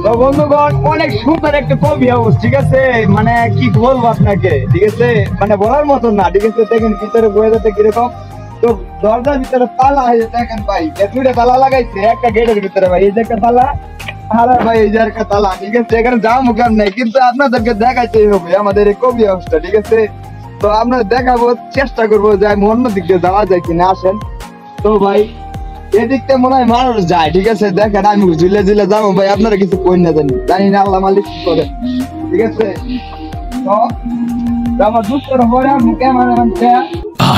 তো বন্ধুগণ অনেক সুন্দর একটা কবি হাউস, ঠিক আছে, মানে কি বলবো আপনাকে, ঠিক আছে, মানে বলার মতো না, ঠিক আছে। দেখেন ভিতরে বয়ে যেতে কিরকম, তো দরজার ভিতরে তালা, এই যে দেখেন ভাই, দুইটা তালা লাগাইছে একটা গেটের ভিতরে ভাই, এই যে একটা তালা, আর ভাই এই যে একটা তালা, ঠিক আছে। এখানে যাওয়া মুখান নেই, কিন্তু আপনাদেরকে দেখাইতে হবে আমাদের এই কবি হাউসটা, ঠিক আছে। তো আমরা দেখাবো, চেষ্টা করবো যে আমি অন্য দিক দিয়ে যাওয়া যায় কিনা, আসেন। তো ভাই এদিকটা মনে হয় মানুষ যায়, ঠিক আছে। দেখেন আমি ঝুলে ঝুলে যাবো ভাই, আপনারা কিছু কই না জানি না, আল্লাহ মালিক কি করে, ঠিক আছে। তো আমার দুঃখের পরে আমি cameraman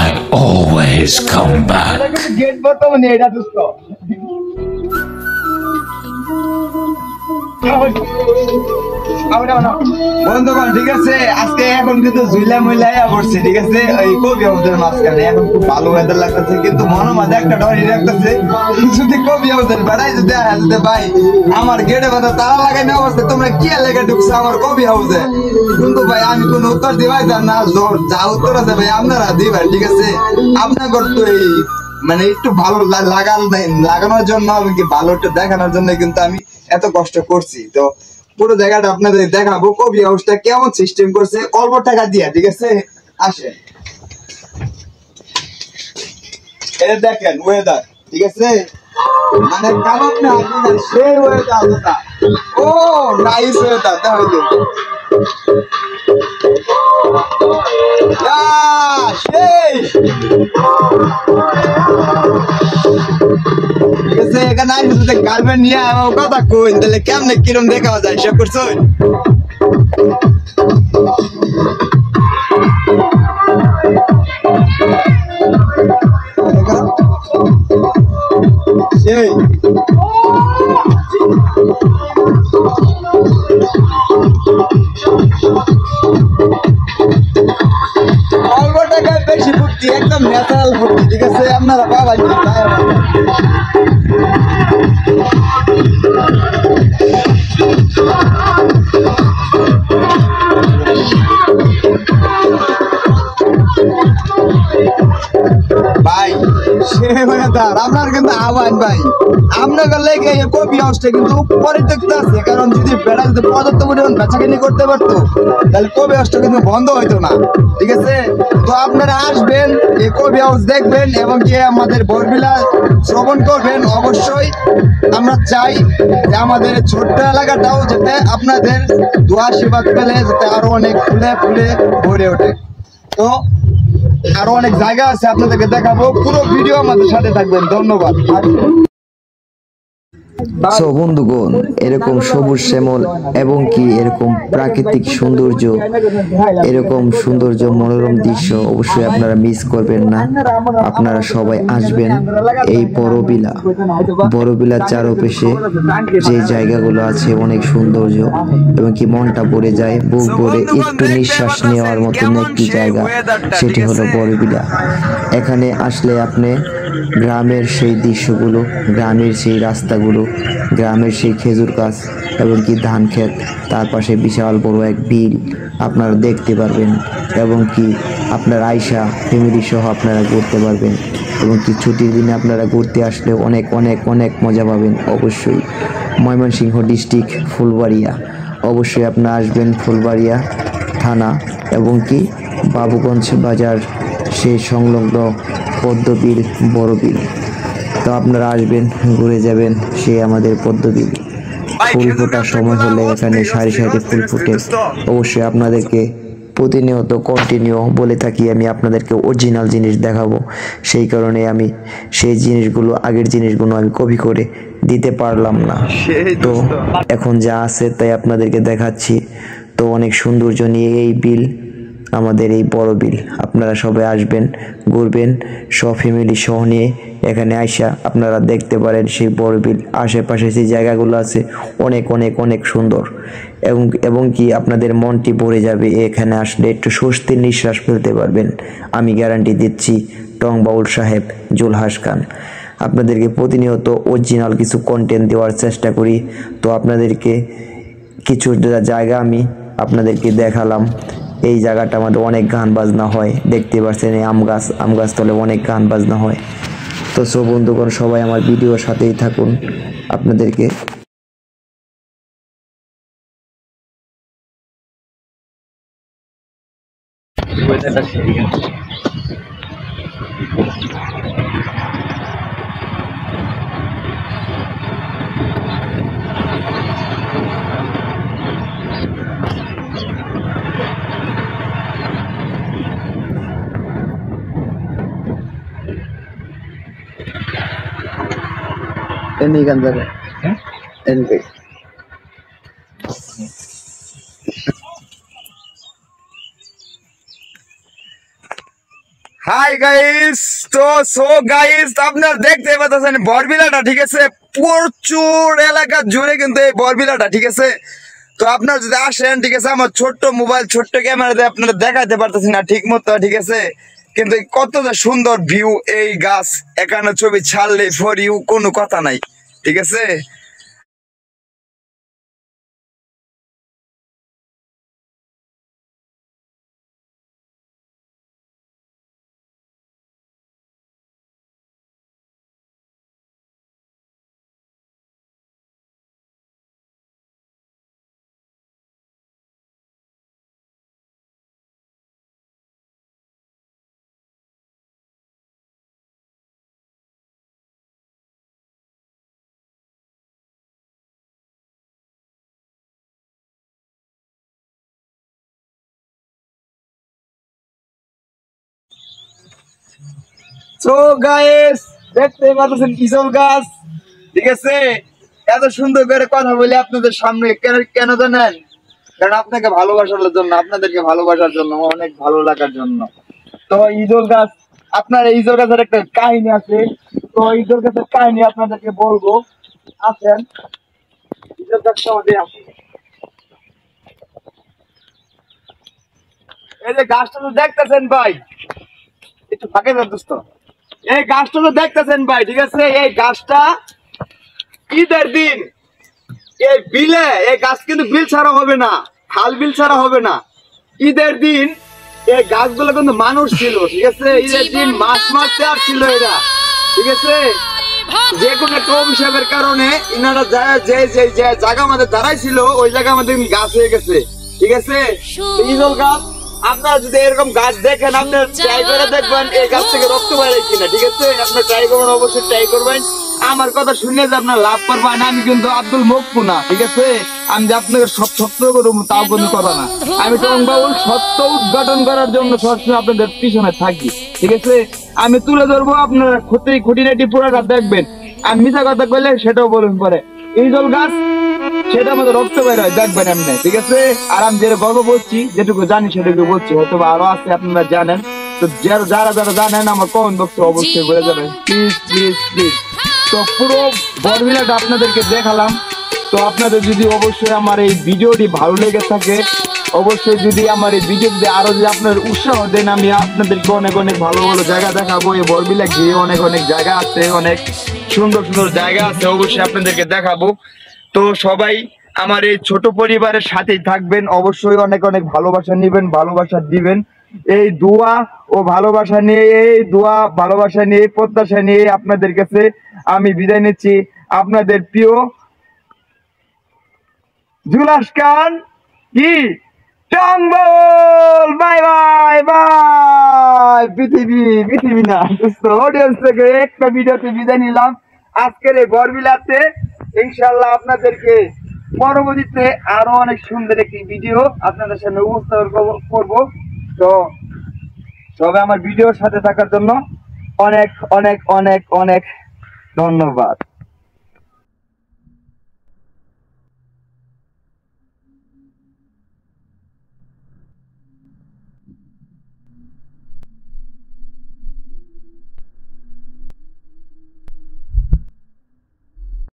I always come back. গেট বর্তমানে এটা দুঃখ বন্ধুগণ, ঠিক আছে। আজকে এখন কিন্তু ঝুলা মুইলাইয়া পড়ছে, ঠিক আছে, ওই কবি হাউসের মাঝখানে। এখন খুব ভালো ওয়েদার লাগতেছে, কিন্তু মনের মাঝে একটা ডরি রাখতেছে, যদি কবি হাউসের বেড়াই যদি আসতে ভাই আমার গেটে বাধা তালা লাগাই না অবস্থায় তোমরা কি লেগে ঢুকছো আমার কবি হাউসে, কিন্তু ভাই আমি কোন উত্তর দিবাই না, জোর যা উত্তর আছে ভাই আপনারা দিবেন, ঠিক আছে। আপনার তো এই মানে একটু ভালো লাগানোর জন্য, আমি কি ভালো একটু দেখানোর জন্য কিন্তু আমি এত কষ্ট করছি। তো পুরো জায়গাটা আপনাদের দেখাবো কবি হাউসটা কেমন সিস্টেম করছে অল্প টাকা দিয়া, ঠিক আছে। আসেন, এটা দেখেন ওয়েদার, ঠিক আছে, মানে কারণ না সেই ওয়েদার, ও নাইস ওয়েদার, তাহলে এখানে গার্মেন্ট নিয়ে আমার কথা কই, তাহলে কেমনে কিরম দেখা যায় সে করছো। সেই অল্প টাকায় বেশি ফুর্তি, একদম ন্যাচারাল ফুর্তি, ঠিক আছে। আপনারা পাবেন ভাই, আপনার কিন্তু আহ্বান ভাই, আপনার লেগে কবি হাউসটা কিন্তু পরিত্যক্ত আছে, কারণ যদি বেড়া যদি পর্যাপ্ত পরিমাণ বেচাকেনি করতে পারতো তাহলে কবি হাউসটা কিন্তু বন্ধ হইতো না, ঠিক আছে। তো আপনারা আসবেন, এই কবি হাউস দেখবেন এবং কি আমাদের বরবিলা শ্রবণ করবেন। অবশ্যই আমরা চাই যে আমাদের ছোট্ট এলাকাটাও যাতে আপনাদের দোয়া আশীর্বাদ পেলে যাতে আরো অনেক ফুলে ফুলে ভরে ওঠে। তো আরো অনেক জায়গা আছে আপনাদেরকে দেখাবো, পুরো ভিডিও আমাদের সাথে থাকবেন। ধন্যবাদ। সো বন্ধুগণ, এরকম সবুজ শ্যামল এবং কি এরকম প্রাকৃতিক সৌন্দর্য, এরকম সৌন্দর্য মনোরম দৃশ্য অবশ্যই আপনারা মিস করবেন না। আপনারা সবাই আসবেন এই বড়বিলা চারপাশে যে জায়গাগুলো আছে অনেক সৌন্দর্য এবং কি মনটা ভরে যায়, বুক ভরে একটু নিঃশ্বাস নেওয়ার মতন একটি জায়গা, সেটি হলো বড়বিলা। এখানে আসলে আপনি গ্রামের সেই দৃশ্যগুলো, গ্রামের সেই রাস্তাগুলো, গ্রামের সেই খেজুর গাছ এবং কি ধান ক্ষেত, তার পাশে বিশাল বড় এক বিল আপনারা দেখতে পারবেন এবং কি আপনার আয়সা ফ্যামিলি সহ আপনারা ঘুরতে পারবেন এবং কি ছুটির দিনে আপনারা ঘুরতে আসলে অনেক অনেক অনেক মজা পাবেন। অবশ্যই ময়মনসিংহ ডিস্ট্রিক্ট ফুলবাড়িয়া, অবশ্যই আপনারা আসবেন ফুলবাড়িয়া থানা এবং কি বাবুগঞ্জ বাজার সেই সংলগ্ন পদ্মবিল বড়বিল। তো আপনারা আসবেন, ঘুরে যাবেন সেই আমাদের পদ্মবিল। ফুল ফোটার সময় হলে এখানে সারি সারি ফুল ফুটে। অবশ্যই আপনাদেরকে প্রতিনিয়ত কন্টিনিউ বলে থাকি আমি আপনাদেরকে অরিজিনাল জিনিস দেখাবো, সেই কারণে আমি সেই জিনিসগুলো, আগের জিনিসগুলো আমি কপি করে দিতে পারলাম না। তো এখন যা আছে তাই আপনাদেরকে দেখাচ্ছি। তো অনেক সৌন্দর্য নিয়ে এই বিল, আমাদের এই বড় বিল, আপনারা সবাই আসবেন, ঘুরবেন, সব ফ্যামিলি সহ নিয়ে এখানে আইসা আপনারা দেখতে পারেন সেই বড় বিল। আশেপাশে যে জায়গাগুলো আছে অনেক অনেক অনেক সুন্দর এবং কি আপনাদের মনটি ভরে যাবে। এখানে আসলে একটু স্বস্তির নিঃশ্বাস ফেলতে পারবেন, আমি গ্যারান্টি দিচ্ছি। টং বাউল সাহেব জুলহাস খান, আপনাদেরকে প্রতিনিয়ত অরিজিনাল কিছু কন্টেন্ট দেওয়ার চেষ্টা করি। তো আপনাদেরকে কিছু জায়গা আমি আপনাদেরকে দেখালাম। এই জায়গাটা আমাদের অনেক গান বাজনা হয়, দেখতে পাচ্ছেন এই আম গাছ তলে অনেক গান বাজনা হয়। তো সব বন্ধুগণ সবাই আমার ভিডিওর সাথেই থাকুন, আপনাদেরকে Ini kan tadi. Ini. Hi guys, তো গাইস আপনারা দেখতে পাচ্ছেন বরবিলাটা, ঠিক আছে, প্রচুর এলাকা জুড়ে কিন্তু এই বরবিলাটা, ঠিক আছে। তো আপনারা যদি আসেন, ঠিক আছে, আমার ছোট্ট মোবাইল ছোট্ট ক্যামেরাতে আপনারা দেখাতে পারতেছি না ঠিক মতো, ঠিক আছে, কিন্তু কতটা সুন্দর ভিউ এই গাছ, এখানে ছবি ছাড়লে ফর ইউ কোনো কথা নাই, ঠিক আছে। তো গাইস দেখতে পাচ্ছেন ইজল গাছ, ঠিক আছে। এত সুন্দর করে কথা বলে আপনাদের সামনে কেন জানেন? কারণ আপনাকে ভালোবাসার জন্য, আপনাদেরকে ভালোবাসার জন্য, অনেক ভালো লাগার জন্য। তো ইজল গাছ, আপনার ইজল গাছের একটা কাহিনী আছে, তো ইজল গাছের কাহিনী আপনাদেরকে বলবো। আসেন, ইজল গাছটা আমাদের আসে। এই যে গাছটা তো দেখতেছেন ভাই, একটু ফাঁকে যান দোস্ত। এই গাছটা তো দেখতেছেন ভাই, ঠিক আছে, এই গাছটা ঈদের দিন এই বিলে, এই গাছ কিন্তু বিল ছাড়া হবে না, খাল বিল ছাড়া হবে না। ঈদের দিন এই গাছগুলো কিন্তু মানুষ ছিল, ঠিক আছে, ঈদের দিন মাছ মারতে আসছিল এরা, ঠিক আছে। যে কোনো একটা অভিশাপের কারণে ইনারা যে জায়গা আমাদের দাঁড়াই ছিল, ওই জায়গা আমাদের গাছ হয়ে গেছে, ঠিক আছে। ইজল গাছ, আপনারা যদি এরকম গাছ দেখেন, আপনার ট্রাই করে দেখবেন এই গাছ থেকে রক্ত বাইরে কিনা, ঠিক আছে। আপনার ট্রাই করবেন, অবশ্যই ট্রাই করবেন। আমার কথা শুনে যে আপনার লাভ করবেন, আমি কিন্তু আব্দুল মকবু না, ঠিক আছে। আমি যে আপনাকে সব সত্য করবো তাও কোনো কথা না। আমি টংবাবুল সত্য উদ্ঘাটন করার জন্য সবসময় আপনাদের পিছনে থাকি, ঠিক আছে। আমি তুলে ধরবো, আপনারা খুঁটিনাটি পুরোটা দেখবেন। আর মিথ্যা কথা কইলে সেটাও বলুন পরে। ইজল গাছ সেটা আমাদের রক্ত বের হয়, দেখবেন এমনি, ঠিক আছে। আর আমি যেটা গল্প বলছি, যেটুকু জানি সেটুকু বলছি, হয়তো আরো আছে আপনারা জানেন। তো যারা যারা জানেন আমার কমেন্ট বক্সে অবশ্যই বলে যাবেন, প্লিজ প্লিজ প্লিজ। তো পুরো বরবিলাটা আপনাদেরকে দেখালাম। তো আপনাদের যদি অবশ্যই আমার এই ভিডিওটি ভালো লেগে থাকে, অবশ্যই যদি আমার এই ভিডিওতে আরো যদি আপনার উৎসাহ দেন, আমি আপনাদেরকে অনেক অনেক ভালো ভালো জায়গা দেখাবো। এই বরবিলা গিয়ে অনেক অনেক জায়গা আছে, অনেক সুন্দর সুন্দর জায়গা আছে, অবশ্যই আপনাদেরকে দেখাবো। তো সবাই আমার এই ছোট পরিবারের সাথেই থাকবেন, অবশ্যই অনেক অনেক ভালোবাসা নিবেন, ভালোবাসা দিবেন। এই দোয়া ও ভালোবাসা নিয়ে, এই দোয়া ভালোবাসা নিয়ে, প্রত্যাশা নিয়ে আপনাদের কাছে আমি বিদায় নিচ্ছি। আপনাদের প্রিয় জুলাস খান কি টংবল। Bye bye bye. পৃথিবী না অডিয়েন্স থেকে একটা ভিডিওতে বিদায় নিলাম আজকের এই বরবিলাতে। ইনশাআল্লাহ আপনাদেরকে পরবর্তীতে আরো অনেক সুন্দর একটি ভিডিও আপনাদের সামনে উপস্থাপন করব। তো সবাই আমার ভিডিওর সাথে থাকার জন্য অনেক অনেক অনেক অনেক ধন্যবাদ।